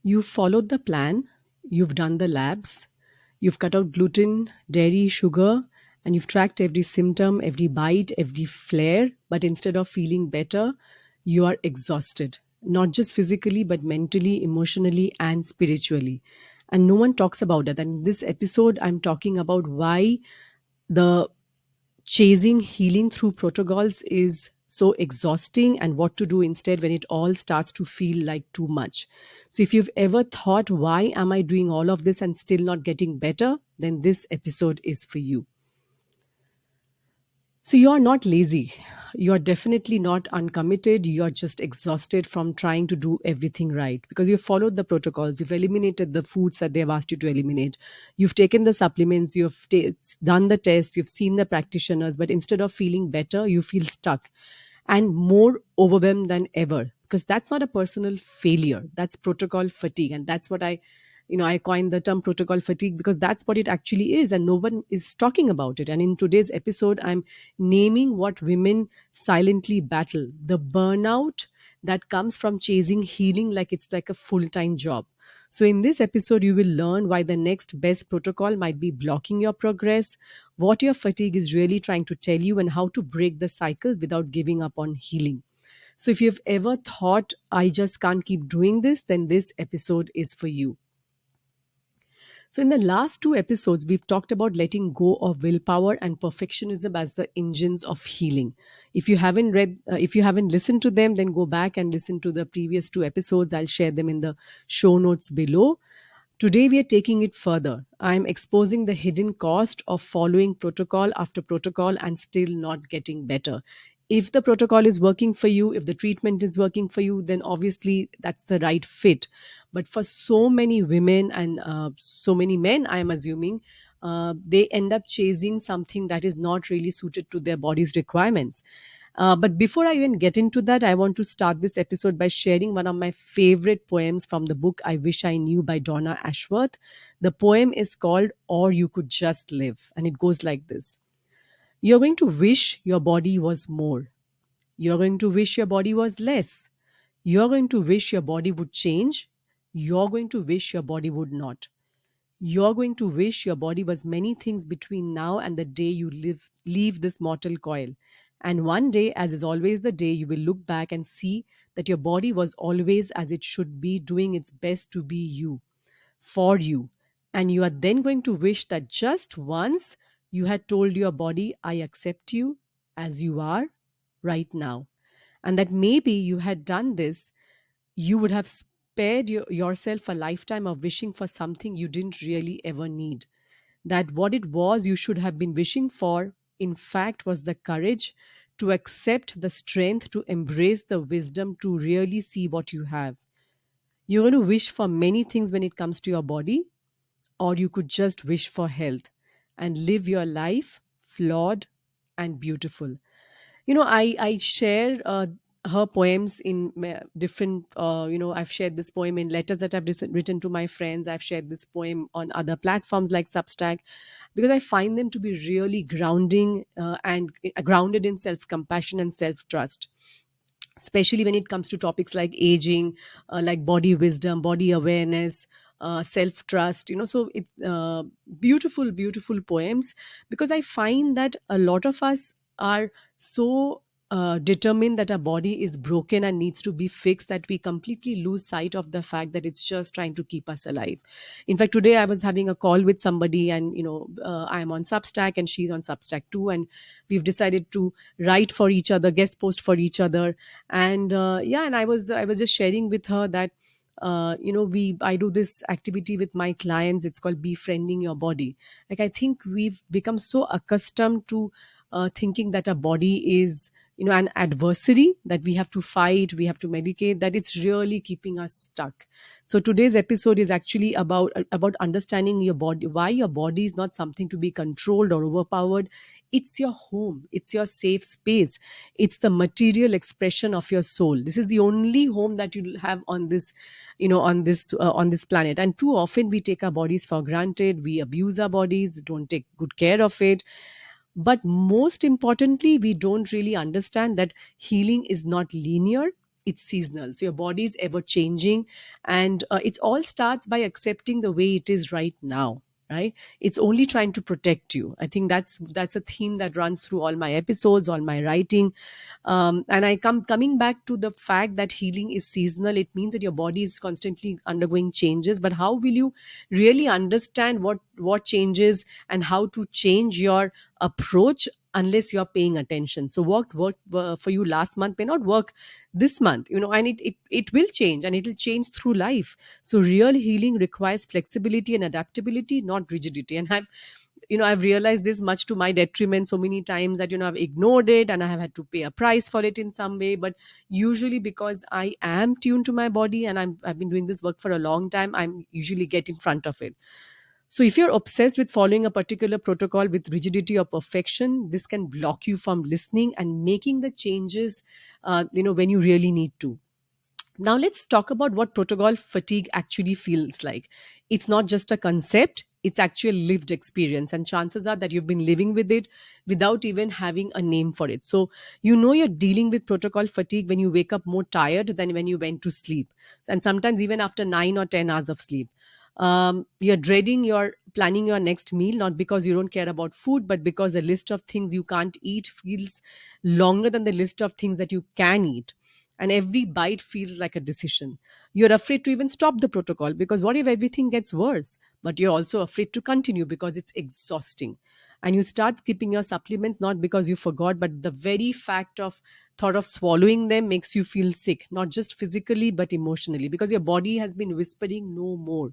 You've followed the plan, you've done the labs, you've cut out gluten, dairy, sugar, and you've tracked every symptom, every bite, every flare. But instead of feeling better, you are exhausted, not just physically, but mentally, emotionally, and spiritually. And no one talks about that. And in this episode, I'm talking about why the chasing healing through protocols is so exhausting and what to do instead when it all starts to feel like too much. So, if you've ever thought, why am I doing all of this and still not getting better, then this episode is for you. So you're not lazy. You're definitely not uncommitted. You're just exhausted from trying to do everything right because you've followed the protocols. You've eliminated the foods that they've asked you to eliminate. You've taken the supplements. Done the tests. You've seen the practitioners. But instead of feeling better, you feel stuck and more overwhelmed than ever because that's not a personal failure. That's protocol fatigue. And that's what I coined the term protocol fatigue because that's what it actually is, and no one is talking about it. And in today's episode, I'm naming what women silently battle, the burnout that comes from chasing healing like it's like a full time job. So, in this episode, you will learn why the next best protocol might be blocking your progress, what your fatigue is really trying to tell you, and how to break the cycle without giving up on healing. So, if you've ever thought, I just can't keep doing this, then this episode is for you. So, in the last two episodes, we've talked about letting go of willpower and perfectionism as the engines of healing. If you haven't listened to them, then go back and listen to the previous two episodes. I'll share them in the show notes below. Today, we are taking it further. I'm exposing the hidden cost of following protocol after protocol and still not getting better. If the protocol is working for you, if the treatment is working for you, then obviously that's the right fit. But for so many women and so many men, I'm assuming, they end up chasing something that is not really suited to their body's requirements. But before I even get into that, I want to start this episode by sharing one of my favorite poems from the book I Wish I Knew by Donna Ashworth. The poem is called Or You Could Just Live, and it goes like this. You're going to wish your body was more. You're going to wish your body was less. You're going to wish your body would change. You're going to wish your body would not. You're going to wish your body was many things between now and the day leave this mortal coil. And one day, as is always the day, you will look back and see that your body was always as it should be, doing its best to be you, for you. And you are then going to wish that just once you had told your body, I accept you as you are right now. And that maybe you had done this, you would have spared yourself a lifetime of wishing for something you didn't really ever need. That what it was you should have been wishing for, in fact, was the courage to accept the strength to embrace the wisdom to really see what you have. You're going to wish for many things when it comes to your body, or you could just wish for health and live your life flawed and beautiful. I share her poems in different I've shared this poem in letters that I've written to my friends. I've shared this poem on other platforms like Substack because I find them to be really grounding and grounded in self compassion and self trust, especially when it comes to topics like aging, like body wisdom, body awareness, self trust. So it's beautiful poems because I find that a lot of us are so determined that our body is broken and needs to be fixed that we completely lose sight of the fact that it's just trying to keep us alive. In fact, today I was having a call with somebody, and I'm on Substack and she's on Substack too, and we've decided to write for each other, guest post for each other. And yeah, and I was just sharing with her that we I do this activity with my clients. It's called befriending your body. Like, I think we've become so accustomed to thinking that our body is an adversary that we have to fight, we have to medicate, that it's really keeping us stuck. So today's episode is actually about understanding your body, why your body is not something to be controlled or overpowered. It's your home, it's your safe space, it's the material expression of your soul. This is the only home that you'll have on this on this planet. And too often we take our bodies for granted, we abuse our bodies, don't take good care of it. But most importantly, we don't really understand that healing is not linear. it's seasonal. So your body is ever changing, and it all starts by accepting the way it is right now. Right? It's only trying to protect you. I think that's a theme that runs through all my episodes, all my writing. And I coming back to the fact that healing is seasonal. It means that your body is constantly undergoing changes, but how will you really understand what changes and how to change your approach unless you're paying attention? So what worked for you last month may not work this month, and it will change, and it will change through life. So real healing requires flexibility and adaptability, not rigidity. And I've realized this, much to my detriment, so many times that I've ignored it, and I have had to pay a price for it in some way. But usually, because I am tuned to my body, and I've been doing this work for a long time, I'm usually get in front of it. So if you're obsessed with following a particular protocol with rigidity or perfection, this can block you from listening and making the changes when you really need to. Now, let's talk about what protocol fatigue actually feels like. It's not just a concept, it's actual lived experience. And chances are that you've been living with it without even having a name for it. So, you're dealing with protocol fatigue when you wake up more tired than when you went to sleep. And sometimes even after 9 or 10 hours of sleep. You're dreading your planning your next meal, not because you don't care about food, but because the list of things you can't eat feels longer than the list of things that you can eat, and every bite feels like a decision. You're afraid to even stop the protocol because what if everything gets worse? But you're also afraid to continue because it's exhausting. And you start skipping your supplements not because you forgot, but the very fact of thought of swallowing them makes you feel sick, not just physically but emotionally, because your body has been whispering no more.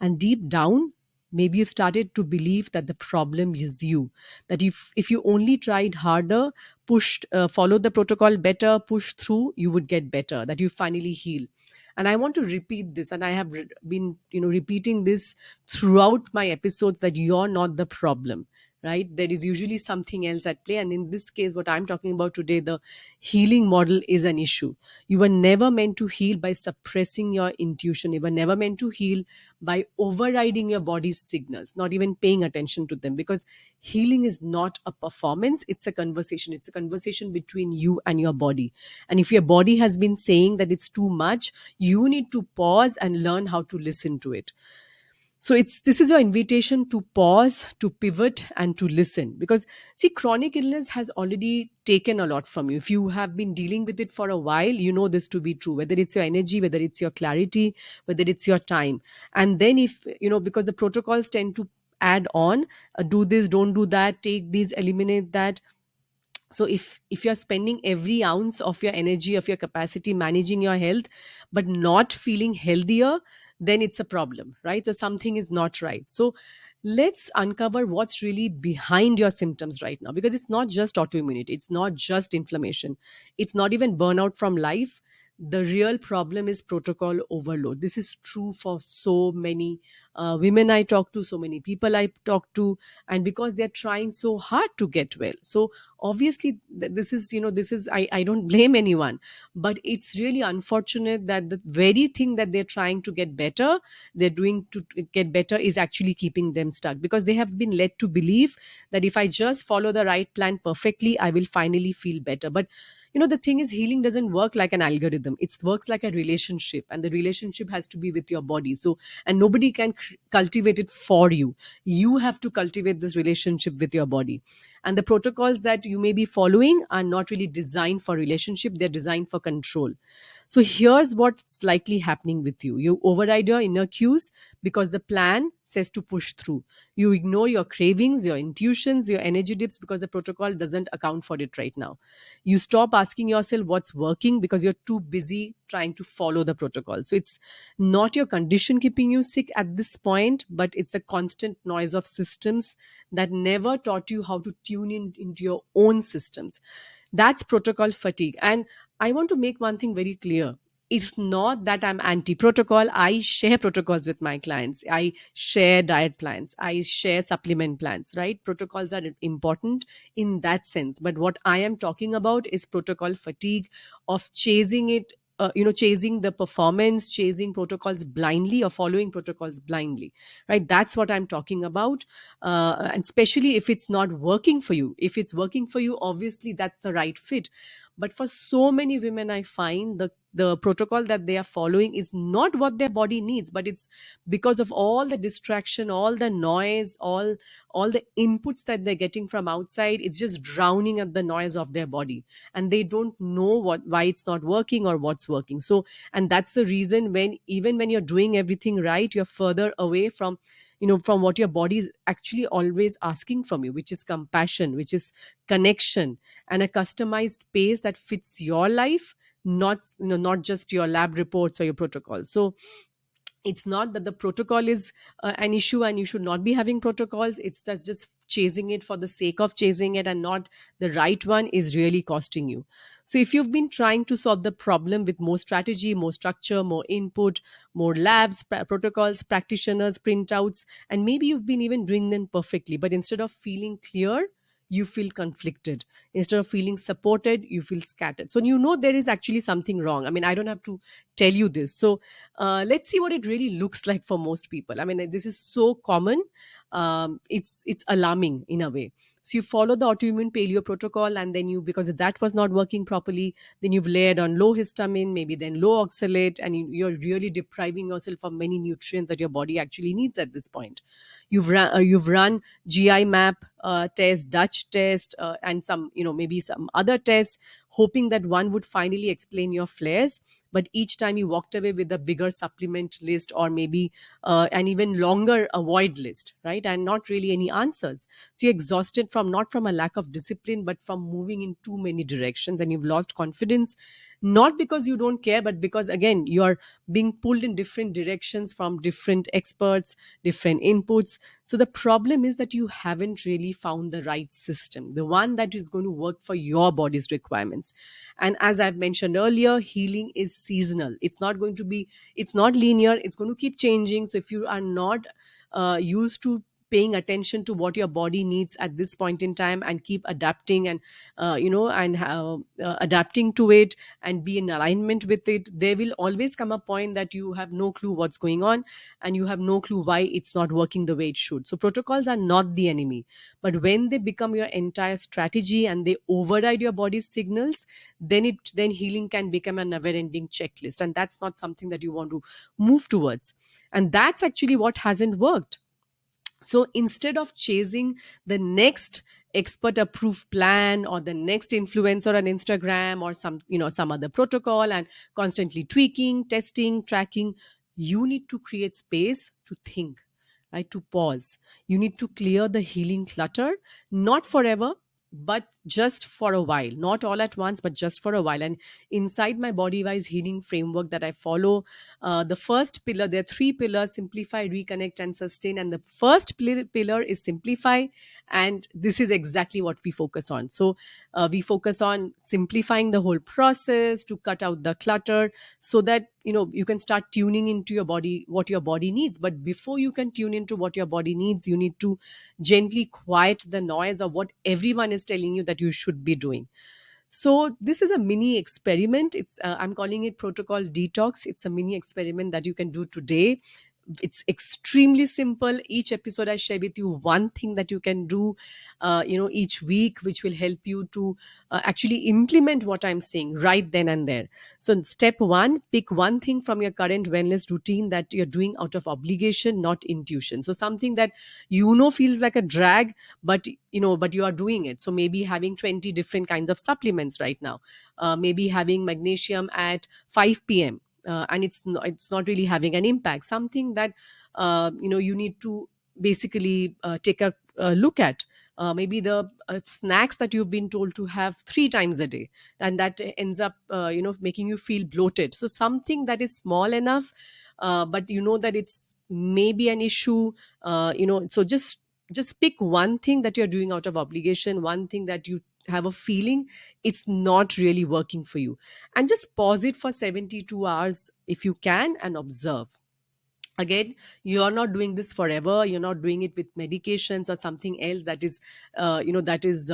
And deep down, maybe you've started to believe that the problem is you, that if you only tried harder, pushed followed the protocol better, pushed through, you would get better, that you finally heal. And I want to repeat this, and I have been repeating this throughout my episodes, that you're not the problem. Right? There is usually something else at play, and in this case, what I'm talking about today, the healing model is an issue. You were never meant to heal by suppressing your intuition. You were never meant to heal by overriding your body's signals, not even paying attention to them, because healing is not a performance, it's a conversation. It's a conversation between you and your body. And if your body has been saying that it's too much, you need to pause and learn how to listen to it. So it's this is your invitation to pause, to pivot, and to listen, because see, chronic illness has already taken a lot from you. If you have been dealing with it for a while, you know this to be true, whether it's your energy, whether it's your clarity, whether it's your time. And then, if because the protocols tend to add on, do this, don't do that, take these, eliminate that. So if you're spending every ounce of your energy, of your capacity, managing your health, but not feeling healthier, then it's a problem, right? So something is not right. So let's uncover what's really behind your symptoms right now, because it's not just autoimmunity, it's not just inflammation, it's not even burnout from life. The real problem is protocol overload. This is true for so many women I talk to, so many people I talk to, and because they're trying so hard to get well. So obviously this is this is I don't blame anyone, but it's really unfortunate that the very thing that they're trying to get better, they're doing to get better, is actually keeping them stuck, because they have been led to believe that if I just follow the right plan perfectly, I will finally feel better. But the thing is, healing doesn't work like an algorithm. It works like a relationship, and the relationship has to be with your body. So, and nobody can cultivate it for you. You have to cultivate this relationship with your body. And the protocols that you may be following are not really designed for relationship, they're designed for control. So here's what's likely happening with you. You override your inner cues because the plan says to push through. You ignore your cravings, your intuitions, your energy dips, because the protocol doesn't account for it right now. You stop asking yourself what's working because you're too busy trying to follow the protocol. So it's not your condition keeping you sick at this point, but it's the constant noise of systems that never taught you how to tune in into your own systems. That's protocol fatigue. And I want to make one thing very clear. It's not that I'm anti protocol. I share protocols with my clients. I share diet plans. I share supplement plans, right? Protocols are important in that sense. But what I am talking about is protocol fatigue, of chasing it, chasing the performance, chasing protocols blindly, or following protocols blindly, right? That's what I'm talking about. And especially if it's not working for you. If it's working for you, obviously that's the right fit. But for so many women, I find the protocol that they are following is not what their body needs, but it's because of all the distraction, all the noise, all the inputs that they're getting from outside. It's just drowning at the noise of their body, and they don't know why it's not working or what's working. So, and that's the reason, when even when you're doing everything right, you're further away from, from what your body is actually always asking from you, which is compassion, which is connection, and a customized pace that fits your life, not, not just your lab reports or your protocol. So it's not that the protocol is an issue and you should not be having protocols. It's that just chasing it for the sake of chasing it and not the right one is really costing you. So if you've been trying to solve the problem with more strategy, more structure, more input, more labs, protocols, practitioners, printouts, and maybe you've been even doing them perfectly, but instead of feeling clear, you feel conflicted. Instead of feeling supported, you feel scattered. So there is actually something wrong. I mean, I don't have to tell you this. So let's see what it really looks like for most people. I mean, this is so common. It's alarming in a way. So you follow the autoimmune paleo protocol, and then because that was not working properly, then you've layered on low histamine, maybe then low oxalate, and you're really depriving yourself of many nutrients that your body actually needs at this point. You've run GI map test, Dutch test, and some, maybe some other tests, hoping that one would finally explain your flares. But each time you walked away with a bigger supplement list, or maybe an even longer avoid list, right? And not really any answers. So you're exhausted from, not from a lack of discipline, but from moving in too many directions, and you've lost confidence, not because you don't care, but because, again, you're being pulled in different directions from different experts, different inputs. So the problem is that you haven't really found the right system, the one that is going to work for your body's requirements. And as I've mentioned earlier, healing is seasonal. It's not linear. It's going to keep changing. So if you are not used to paying attention to what your body needs at this point in time, and keep adapting, and adapting to it, and be in alignment with it, there will always come a point that you have no clue what's going on, and you have no clue why it's not working the way it should. So protocols are not the enemy, but when they become your entire strategy and they override your body's signals, then healing can become a never ending checklist, and that's not something that you want to move towards. And that's actually what hasn't worked. So instead of chasing the next expert approved plan, or the next influencer on Instagram, or some other protocol, and constantly tweaking, testing, tracking, you need to create space to think, right? To pause. You need to clear the healing clutter, not forever, but just for a while, not all at once, but just for a while. And inside my body wise healing framework that I follow, the first pillar, there are three pillars: simplify, reconnect, and sustain. And the first pillar is simplify. And this is exactly what we focus on. So we focus on simplifying the whole process to cut out the clutter, so that you can start tuning into your body, what your body needs. But before you can tune into what your body needs, you need to gently quiet the noise of what everyone is telling you that you should be doing. So this is a mini experiment. I'm calling it protocol detox. It's a mini experiment that you can do today. It's extremely simple. Each episode I share with you one thing that you can do each week, which will help you to actually implement what I'm saying right then and there. So step one, pick one thing from your current wellness routine that you're doing out of obligation, not intuition. So something that feels like a drag, but but you are doing it. So maybe having 20 different kinds of supplements right now, maybe having magnesium at 5 p.m., and it's not really having an impact. Something that you need to basically take a look at. Maybe the snacks that you've been told to have 3 times a day, and that ends up making you feel bloated. So something that is small enough, but that it's maybe an issue. So just pick one thing that you're doing out of obligation, one thing that you have a feeling it's not really working for you, and just pause it for 72 hours if you can, and observe. Again, you're not doing this forever. You're not doing it with medications or something else that is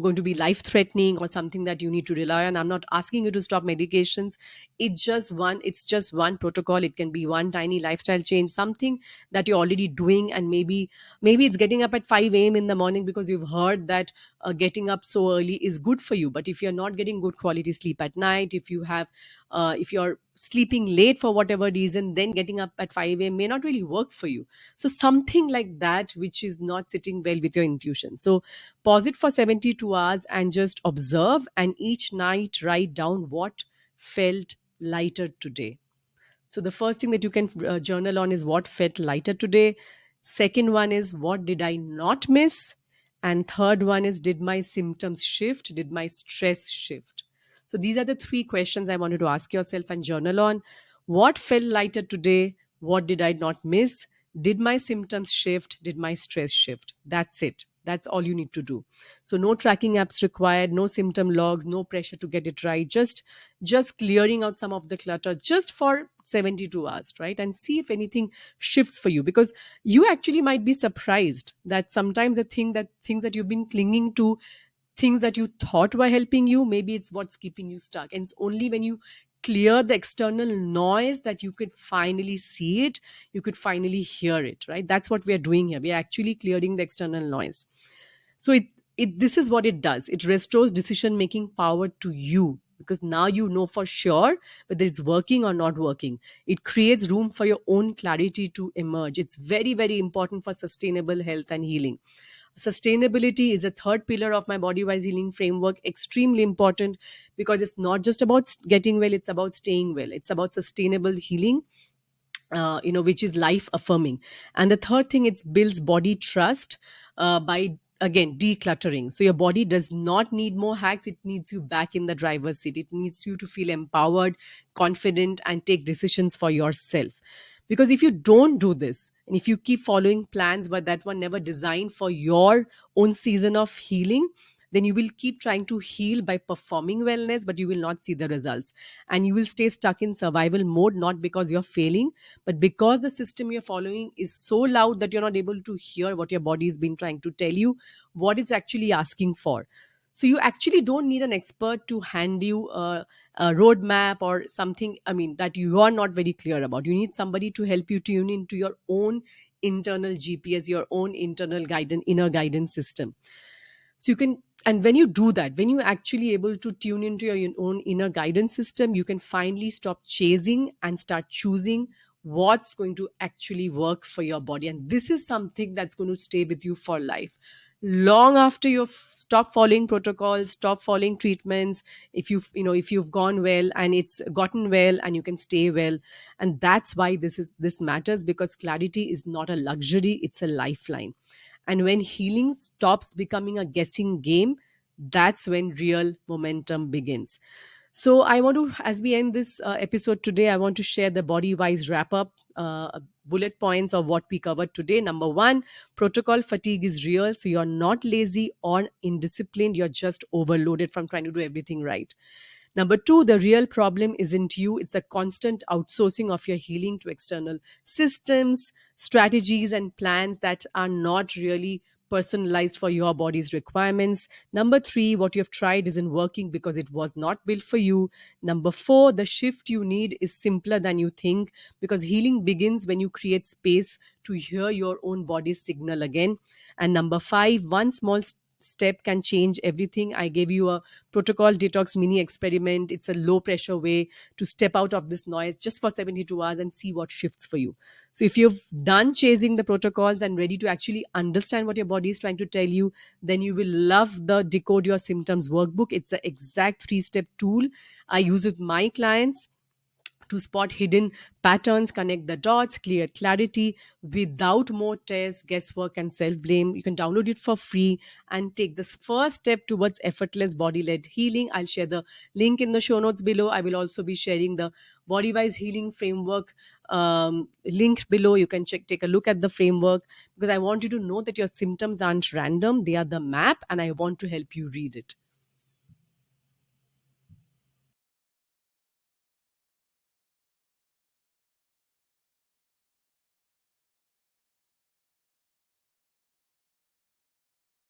going to be life threatening or something that you need to rely on. I'm not asking you to stop medications. It's just one protocol. It can be one tiny lifestyle change, something that you're already doing. And maybe it's getting up at 5 a.m. in the morning because you've heard that getting up so early is good for you. But if you're not getting good quality sleep at night, if you're sleeping late for whatever reason, then getting up at 5 a.m. may not really work for you. So something like that which is not sitting well with your intuition. So pause it for 72 hours and just observe, and each night write down what felt lighter today. So the first thing that you can journal on is what felt lighter today. Second one is what did I not miss? And third one is did my symptoms shift? Did my stress shift? So these are the three questions I wanted to ask yourself and journal on. What felt lighter today? What did I not miss? Did my symptoms shift? Did my stress shift? That's it. That's all you need to do. So no tracking apps required, no symptom logs, no pressure to get it right. Just clearing out some of the clutter just for 72 hours, right? And see if anything shifts for you, because you actually might be surprised that sometimes the things that you've been clinging to, things that you thought were helping you, maybe it's what's keeping you stuck. And it's only when you clear the external noise that you could finally see it, you could finally hear it, right? That's what we are doing here. We are actually clearing the external noise. So it this is what it does. It restores decision making power to you, because now you know for sure whether it's working or not working. It creates room for your own clarity to emerge. It's very, very important for sustainable health and healing. Sustainability is a third pillar of my body wise healing framework, extremely important, because it's not just about getting well, it's about staying well. It's about sustainable healing, which is life affirming. And the third thing, it builds body trust by again decluttering. So your body does not need more hacks, it needs you back in the driver's seat. It needs you to feel empowered, confident, and take decisions for yourself. Because if you don't do this, and if you keep following plans but that were never designed for your own season of healing, then you will keep trying to heal by performing wellness, but you will not see the results. And you will stay stuck in survival mode, not because you're failing, but because the system you're following is so loud that you're not able to hear what your body has been trying to tell you, what it's actually asking for. So you actually don't need an expert to hand you a roadmap or something, I mean, that you are not very clear about. You need somebody to help you tune into your own internal GPS, your own internal guidance, inner guidance system. So you can, and when you do that, when you actually able to tune into your own inner guidance system, you can finally stop chasing and start choosing what's going to actually work for your body. And this is something that's going to stay with you for life, long after you've stopped following protocols, stop following treatments. If you've gone well and it's gotten well and you can stay well. And that's why this matters, because clarity is not a luxury, it's a lifeline. And when healing stops becoming a guessing game, that's when real momentum begins. So, I want to, as we end this episode today, I want to share the body wise wrap up bullet points of what we covered today. Number one, protocol fatigue is real. So, you're not lazy or indisciplined, you're just overloaded from trying to do everything right. Number two, the real problem isn't you, it's the constant outsourcing of your healing to external systems, strategies, and plans that are not really personalized for your body's requirements. Number three, what you've tried isn't working because it was not built for you. Number four, the shift you need is simpler than you think, because healing begins when you create space to hear your own body's signal again. And number five, one small step can change everything. I gave you a protocol detox mini experiment. It's a low pressure way to step out of this noise just for 72 hours and see what shifts for you. So if you've done chasing the protocols and ready to actually understand what your body is trying to tell you, then you will love the Decode Your Symptoms workbook. It's the exact 3-step tool I use with my clients to spot hidden patterns, connect the dots, clear clarity without more tests, guesswork, and self blame. You can download it for free and take this first step towards effortless body led healing. I'll share the link in the show notes below. I will also be sharing the body wise healing framework link below. You can take a look at the framework, because I want you to know that your symptoms aren't random, they are the map, and I want to help you read it.